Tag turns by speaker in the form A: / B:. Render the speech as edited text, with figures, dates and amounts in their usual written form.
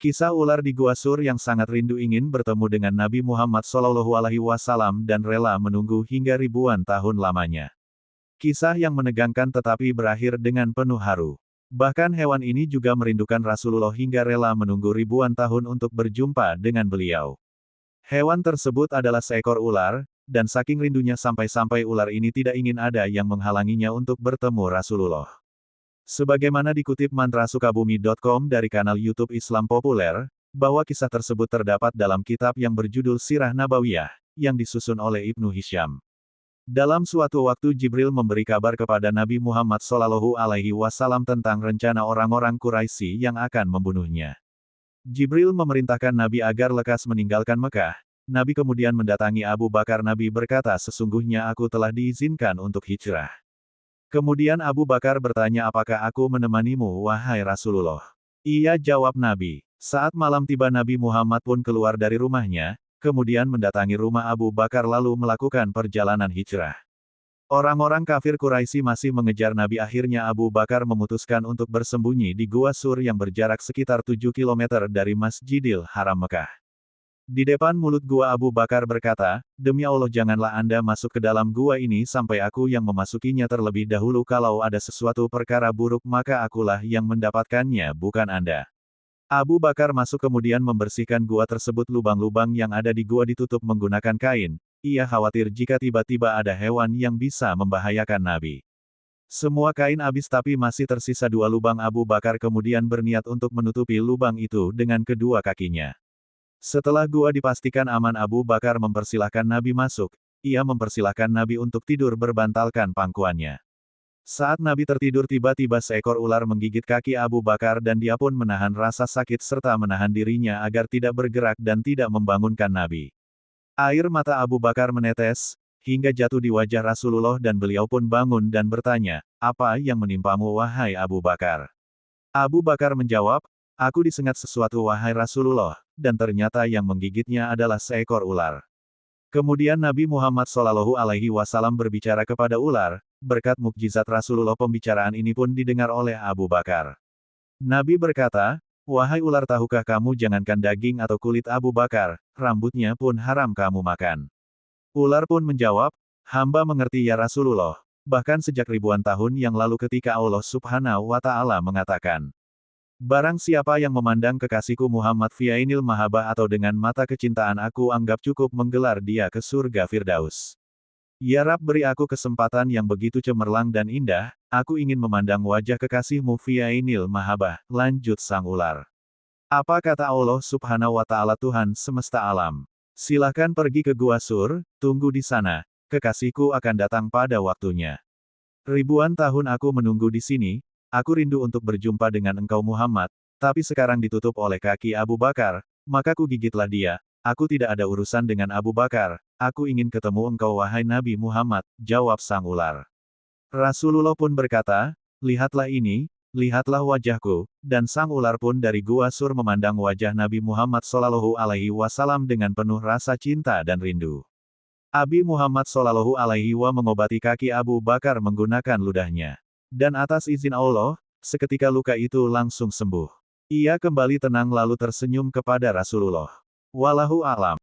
A: Kisah ular di Gua Sur yang sangat rindu ingin bertemu dengan Nabi Muhammad SAW dan rela menunggu hingga ribuan tahun lamanya. Kisah yang menegangkan tetapi berakhir dengan penuh haru. Bahkan hewan ini juga merindukan Rasulullah hingga rela menunggu ribuan tahun untuk berjumpa dengan beliau. Hewan tersebut adalah seekor ular, dan saking rindunya sampai-sampai ular ini tidak ingin ada yang menghalanginya untuk bertemu Rasulullah. Sebagaimana dikutip mantrasukabumi.com dari kanal YouTube Islam Populer, bahwa kisah tersebut terdapat dalam kitab yang berjudul Sirah Nabawiyah, yang disusun oleh Ibnu Hisham. Dalam suatu waktu Jibril memberi kabar kepada Nabi Muhammad SAW tentang rencana orang-orang Quraisy yang akan membunuhnya. Jibril memerintahkan Nabi agar lekas meninggalkan Mekah. Nabi kemudian mendatangi Abu Bakar. Nabi berkata, sesungguhnya aku telah diizinkan untuk hijrah. Kemudian Abu Bakar bertanya, apakah aku menemanimu, wahai Rasulullah? Ia jawab Nabi. Saat malam tiba Nabi Muhammad pun keluar dari rumahnya, kemudian mendatangi rumah Abu Bakar lalu melakukan perjalanan hijrah. Orang-orang kafir Quraisy masih mengejar Nabi. Akhirnya Abu Bakar memutuskan untuk bersembunyi di Gua Sur yang berjarak sekitar 7 km dari Masjidil Haram Mekah. Di depan mulut gua Abu Bakar berkata, demi Allah janganlah Anda masuk ke dalam gua ini sampai aku yang memasukinya terlebih dahulu. Kalau ada sesuatu perkara buruk maka akulah yang mendapatkannya, bukan Anda. Abu Bakar masuk kemudian membersihkan gua tersebut. Lubang-lubang yang ada di gua ditutup menggunakan kain. Ia khawatir jika tiba-tiba ada hewan yang bisa membahayakan Nabi. Semua kain habis tapi masih tersisa 2 lubang. Abu Bakar kemudian berniat untuk menutupi lubang itu dengan kedua kakinya. Setelah gua dipastikan aman, Abu Bakar mempersilahkan Nabi masuk. Ia mempersilahkan Nabi untuk tidur berbantalkan pangkuannya. Saat Nabi tertidur tiba-tiba seekor ular menggigit kaki Abu Bakar dan dia pun menahan rasa sakit serta menahan dirinya agar tidak bergerak dan tidak membangunkan Nabi. Air mata Abu Bakar menetes, hingga jatuh di wajah Rasulullah dan beliau pun bangun dan bertanya, apa yang menimpamu wahai Abu Bakar? Abu Bakar menjawab, aku disengat sesuatu wahai Rasulullah, dan ternyata yang menggigitnya adalah seekor ular. Kemudian Nabi Muhammad SAW berbicara kepada ular, berkat mukjizat Rasulullah pembicaraan ini pun didengar oleh Abu Bakar. Nabi berkata, wahai ular, tahukah kamu jangankan daging atau kulit Abu Bakar, rambutnya pun haram kamu makan. Ular pun menjawab, hamba mengerti ya Rasulullah, bahkan sejak ribuan tahun yang lalu ketika Allah Subhanahu wa Ta'ala mengatakan, barang siapa yang memandang kekasihku Muhammad fi'ainil mahabbah atau dengan mata kecintaan aku anggap cukup menggelar dia ke surga Firdaus. Ya Rab, beri aku kesempatan yang begitu cemerlang dan indah, aku ingin memandang wajah kekasihmu fi'ainil mahabbah, lanjut sang ular. Apa kata Allah Subhanahu wa Ta'ala, Tuhan semesta alam? Silahkan pergi ke Gua Sur, tunggu di sana, kekasihku akan datang pada waktunya. Ribuan tahun aku menunggu di sini. Aku rindu untuk berjumpa dengan engkau Muhammad, tapi sekarang ditutup oleh kaki Abu Bakar, maka ku gigitlah dia. Aku tidak ada urusan dengan Abu Bakar, aku ingin ketemu engkau wahai Nabi Muhammad, jawab sang ular. Rasulullah pun berkata, lihatlah ini, lihatlah wajahku, dan sang ular pun dari Gua Sur memandang wajah Nabi Muhammad SAW dengan penuh rasa cinta dan rindu. Abi Muhammad SAW mengobati kaki Abu Bakar menggunakan ludahnya. Dan atas izin Allah, seketika luka itu langsung sembuh. Ia kembali tenang lalu tersenyum kepada Rasulullah. Wallahu a'lam.